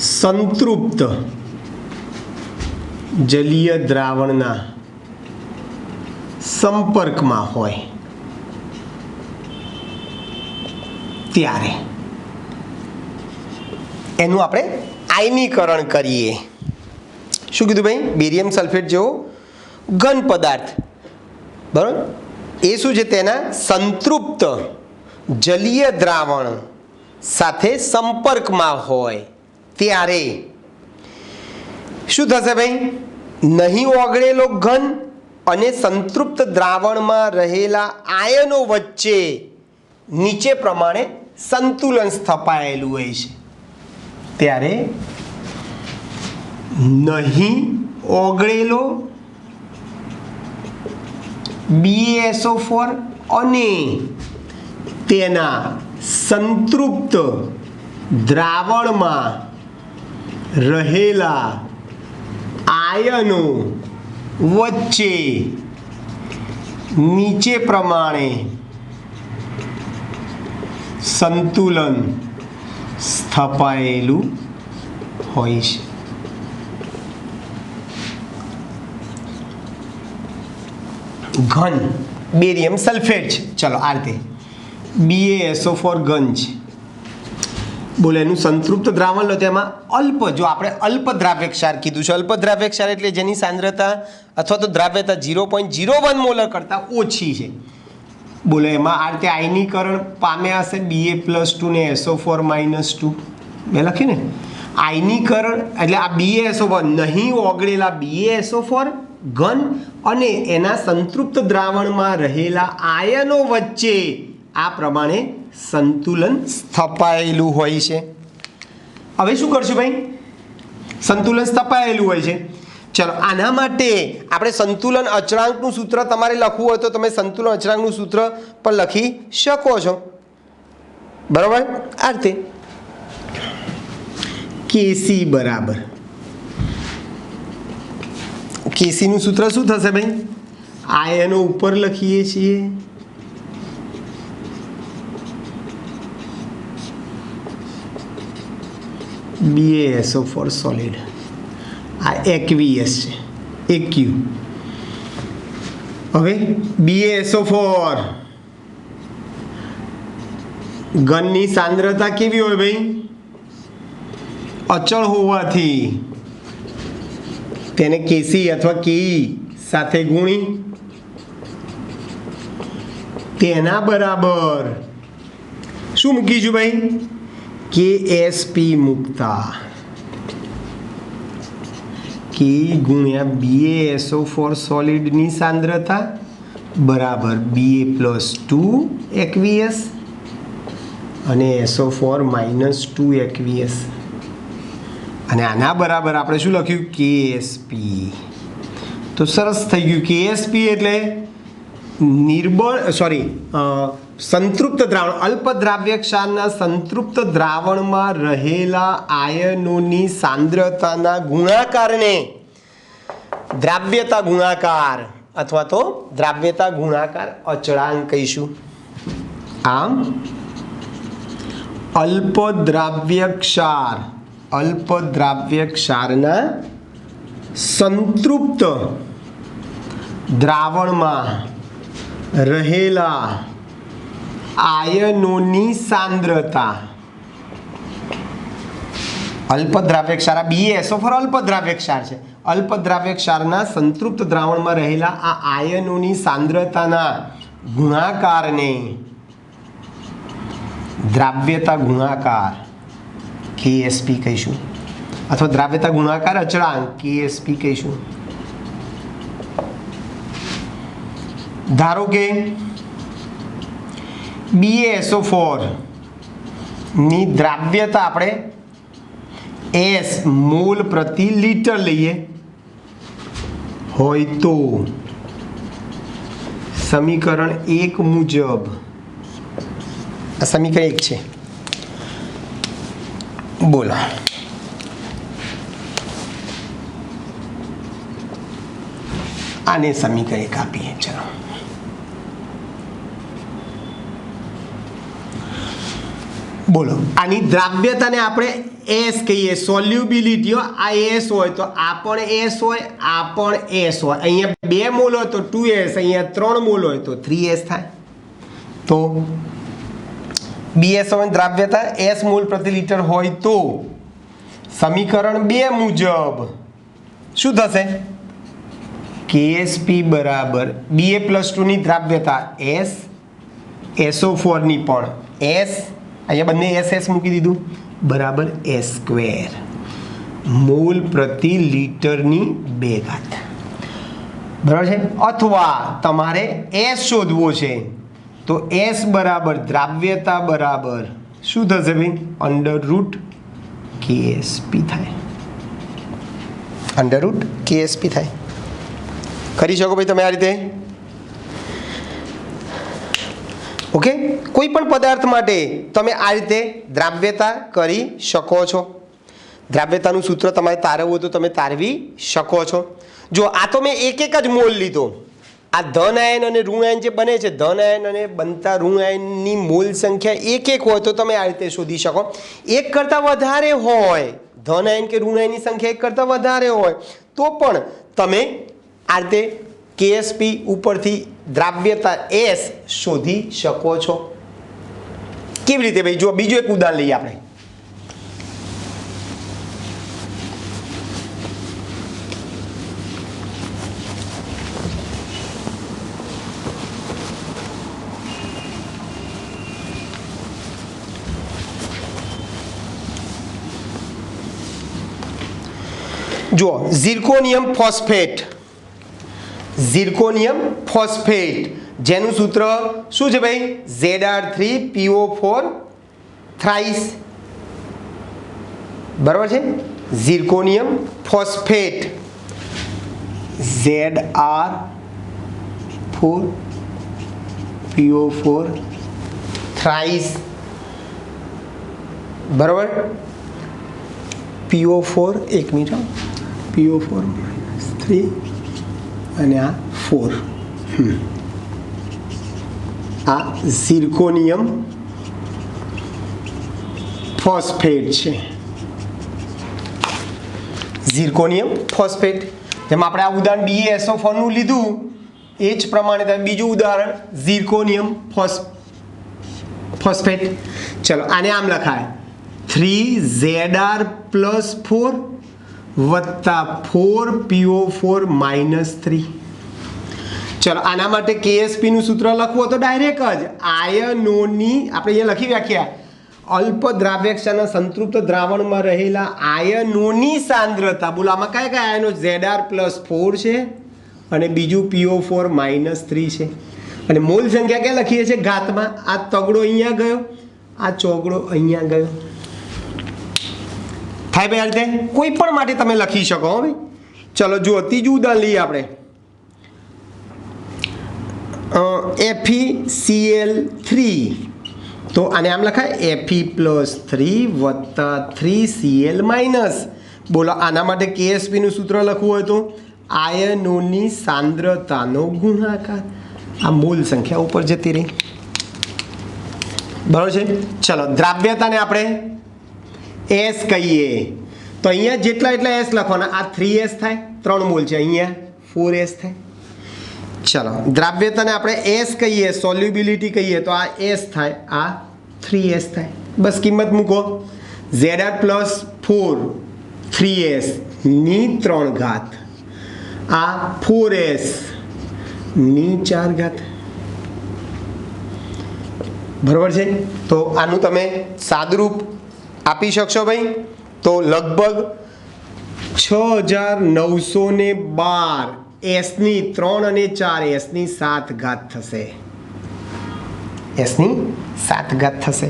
સંતૃપ્ત જલીય દ્રાવણના સંપર્કમાં હોય ત્યારે એનું આપણે આયનીકરણ કરીએ. શું કીધું ભાઈ? બેરિયમ સલ્ફેટ જેવો ઘન પદાર્થ, બરાબર, એ શું છે? તેના સંતૃપ્ત જલીય દ્રાવણ સાથે સંપર્કમાં હોય ત્યારે શું થશે ભાઈ? નહીં ઓગળેલો ઘન અને સંતૃપ્ત દ્રાવણમાં રહેલા આયનો વચ્ચે નીચે પ્રમાણે સંતુલન સ્થપાયેલું હોય છે ત્યારે નહીં ઓગળેલો BaSO4 અને તેના સંતૃપ્ત દ્રાવણમાં રહેલા આયનો વચ્ચે નીચે પ્રમાણે સંતુલન સ્થપાયેલું હોય છે. ઘન બેરિયમ સલ્ફેટ છે, ચલો આ રીતે BaSO4 ઘન છે. બોલે એનું સંતૃપ્ત દ્રાવણ લો, તેમાં અલ્પ, જો આપણે અલ્પ દ્રાવ્યક્ષાર કીધું છે. અલ્પ દ્રાવ્યક્ષાર એટલે જેની સાંદ્રતા અથવા તો દ્રાવ્યતા 0.01 મોલર કરતાં ઓછી છે. બોલે એમાં આ રીતે આયનીકરણ પામ્યા હશે Ba+2 ને SO4-2 બે લખીને આયનીકરણ એટલે આ BaSO4 નહીં ઓગળેલા BaSO4 ઘન અને એના સંતૃપ્ત દ્રાવણમાં રહેલા આયનો વચ્ચે આ પ્રમાણે સંતુલન સ્થપાયેલું હોય છે. હવે શું કરશું ભાઈ? સંતુલન સ્થપાયેલું હોય છે. ચલો આના માટે આપણે સંતુલન અચળાંકનું સૂત્ર તમારે લખવું હોય તો તમે સંતુલન અચળાંકનું સૂત્ર પણ લખી શકો છો, બરાબર. આ રીતે Kc બરાબર, Kcનું સૂત્ર શું થશે ભાઈ? આયનો ઉપર લખીએ છીએ BaSO4 સોલિડ, આ એક્વિયસ છે AQ. હવે BaSO4 ઘનની સાંદ્રતા કેવી હોય ભાઈ? અચળ હોવાથી તેને Kc અથવા Ke સાથે ગુણી તેના બરાબર શું મૂકીશું ભાઈ? KSP મૂકતા K ગુણ્યા BaSO4 સોલિડની સાંદ્રતા બરાબર Ba+2 એક્વિયસ અને SO4-2 એક્વિયસ, અને આના બરાબર આપણે શું લખ્યું? KSP. તો સરસ થઈ ગયું. KSP એટલે સંતૃપ્ત દ્રાવણ, અલ્પ દ્રાવ્યક્ષારના સંતૃપ્ત દ્રાવણમાં રહેલા આયનોની સાંદ્રતાના ગુણાકારને દ્રાવ્યતા ગુણાકાર અથવા તો દ્રાવ્યતા ગુણાકાર અચળાંક કહીશું. આમ અલ્પ દ્રાવ્યક્ષારના સંતૃપ્ત દ્રાવણમાં રહેલા આયનોની સાંદ્રતા, અલ્પ દ્રાવ્યક્ષાર, આ BaSO4 અલ્પ દ્રાવ્યક્ષાર છે. અલ્પ દ્રાવ્યક્ષારના સંતૃપ્ત દ્રાવણમાં રહેલા આ આયનોની સાંદ્રતાના ગુણાકારને દ્રાવ્યતા ગુણાકાર KSP કહીશું, અથવા દ્રાવ્યતા ગુણાકાર અચળાંક KSP કહીશું. ધારો કે BaSO4 ની દ્રાવ્યતા આપણે S મોલ પ્રતિ લિટર લઈએ હોય તો સમીકરણ 1 મુજબ આ સમીકરણ 1 છે. બોલો આને સમીકરણ 1 આપીએ. ચલો બોલો આની દ્રાવ્યતાને આપણે એસ કહીએ. સોલ્યુબિલિટી આ એસ હોય તો આ પણ એસ હોય, આ પણ એસ હોય. અહીંયા 2 મોલ હોય તો 2s, અહીંયા 3 મોલ હોય તો 3s થાય. તો BSO દ્રાવ્યતા s મોલ પ્રતિ લિટર હોય તો સમીકરણ 2 મુજબ શું થશે? KSP બરાબર Ba+2 ની દ્રાવ્યતા s, SO4 ની પણ s, અહીંયા બંને SS મૂકી દીધું, બરાબર s² મોલ પ્રતિ લિટરની 2 ઘાત. બરાબર છે. અથવા તમારે s શોધવો છે તો s બરાબર દ્રાવ્યતા બરાબર શું થશે ભાઈ? √KSP થાય. √KSP થાય. કરી શકો ભાઈ તમે આ રીતે. ઓકે, કોઈ પણ પદાર્થ માટે તમે આ રીતે દ્રાવ્યતા કરી શકો છો. દ્રાવ્યતાનું સૂત્ર તમારે તારવવું તો તમે તારવી શકો છો. જો આ તો મેં એક જ મોલ લીધો. આ ધન આયન અને ઋણ આયન જે બને છે, ધન આયન અને બનતા ઋણ આયનની મોલ સંખ્યા એક હોય તો તમે આ રીતે શોધી શકો. એક કરતાં વધારે હોય, ધન આયન કે ઋણ આયનની સંખ્યા એક કરતાં વધારે હોય તો પણ તમે આ રીતે KSP ઉપરથી દ્રાવ્યતા S શોધી શકો છો. કેવી રીતે ભાઈ? જો બીજું એક ઉદાહરણ લઈએ આપણે. જો ઝિર્કોનિયમ ફોસ્ફેટ, ઝિર્કોનિયમ ફોસ્ફેટ જેનું સૂત્ર શું છે ભાઈ? Zr3PO4 thrice. બરાબર છે. Zirconium phosphate Zr4PO4 thrice. બરાબર. PO4 એક મિનિટ, PO4 -3 અને આ 4. આ ઝિર્કોનિયમ ફોસ્ફેટ છે. ઝિર્કોનિયમ ફોસ્ફેટ જેમ આપણે આ ઉદાહરણ BaSO4 નું લીધું એ જ પ્રમાણે તમે બીજું ઉદાહરણ ઝિર્કોનિયમ ફોસ્ફેટ. ચલો આને આમ લખાય 3Zr+4 વત્તા 4PO4 -3. ચલો આના માટે KSP નું સૂત્ર લખવું તો ડાયરેક્ટ જ આયનોની આપણે અહીંયા લખી વ્યાખ્યા અલ્પ દ્રાવ્યક્ષાના સંતૃપ્ત દ્રાવણમાં રહેલા આયનોની સાંદ્રતા. બોલો આમાં કયા કયા આયનો? Zr+4 છે અને બીજું PO4 -3 છે. અને મોલ સંખ્યા ક્યાં લખીએ છીએ? ઘાતમાં. આ તગડો અહીંયા ગયો, આ ચોગડો અહીંયા ગયો. થાય ભાઈ આ રીતે કોઈ પણ માટે તમે લખી શકો. ભાઈ ચલો જુઓ ત્રીજું ઉદાહરણ લઈએ આપણે. FeCl3 તો આને આમ લખાય Fe+3 વત્તા 3Cl-. બોલો આના માટે KSP નું સૂત્ર લખવું હોય તો આયનોની સાંદ્રતાનો ગુણાકાર. આ મોલ સંખ્યા ઉપર જતી રહી. બરાબર છે. ચલો દ્રાવ્યતાને આપણે S કહીએ તો અહીંયા જેટલા એટલા S લખવાના. આ 3S થાય, 3 મોલ છે. અહીંયા 4S થાય. ચલો દ્રાવ્યતાને આપણે S કહીએ, સોલ્યુબિલિટી કહીએ તો આ S થાય, આ 3S થાય. બસ કિંમત મૂકો. Zr+4 3S ની 3 ઘાત, આ 4S ની 4 ઘાત. બરાબર છે. તો આનું તમે સાદુરૂપ આપી શકશો ભાઈ તો લગભગ 6912 S ની 3 અને 4 S ની 7 ઘાત થશે. S ની 7 ઘાત થશે.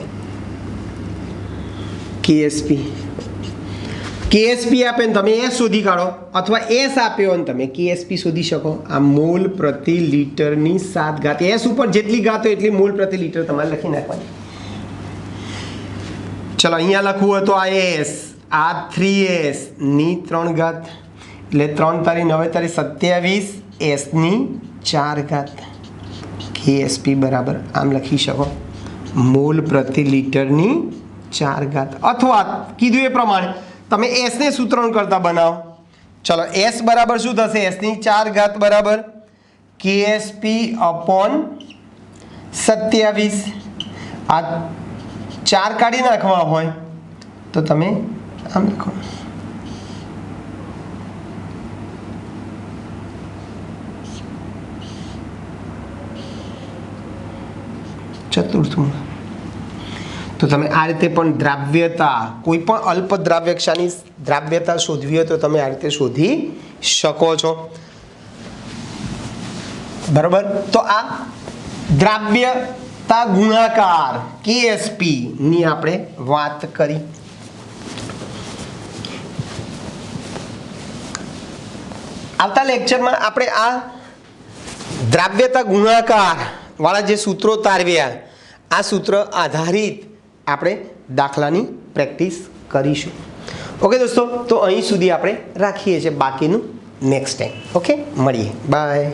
KSP આપે ને તમે S શોધી કાઢો, અથવા S આપ્યો ને તમે KSP શોધી શકો. આ મોલ પ્રતિ લિટરની 7 ઘાત. S ઉપર જેટલી ઘાત હોય એટલી મોલ પ્રતિ લિટર તમારે લખી નાખવાની. ચલો અહીંયા લખવું હોય તો આ એસ, આ 3s ની 3 ઘાત એટલે 3 તારી 9 તારી 27 s ની 4 ઘાત KSP બરાબર આમ લખી શકો મોલ પ્રતિ લિટરની 4 ઘાત, અથવા કીધું એ પ્રમાણે તમે s ને સૂત્રણ કરતા બનાવો. ચલો s બરાબર શું થશે? s ની 4 ઘાત બરાબર KSP અપોન 27. આ 4 કાઢી નાખવા હોય તો તમે આમ લખો ચતુર્થમાં. તો તમે આ રીતે પણ દ્રાવ્યતા, કોઈ પણ અલ્પ દ્રાવ્યક્ષાની દ્રાવ્યતા શોધવી હોય તો તમે આ રીતે શોધી શકો છો. બરાબર. તો આ દ્રાવ્યતા ગુણાકાર KSP ની આપણે વાત કરી. આવતા લેક્ચરમાં આપણે આ દ્રાવ્યતા ગુણાકાર વાળા જે સૂત્રો તારવ્યા, આ સૂત્ર આધારિત આપણે દાખલાની પ્રેક્ટિસ કરીશું. ઓકે દોસ્તો, તો અહીં સુધી આપણે રાખીએ છીએ, બાકીનું નેક્સ્ટ ટાઈમ. ઓકે, મળીએ, બાય.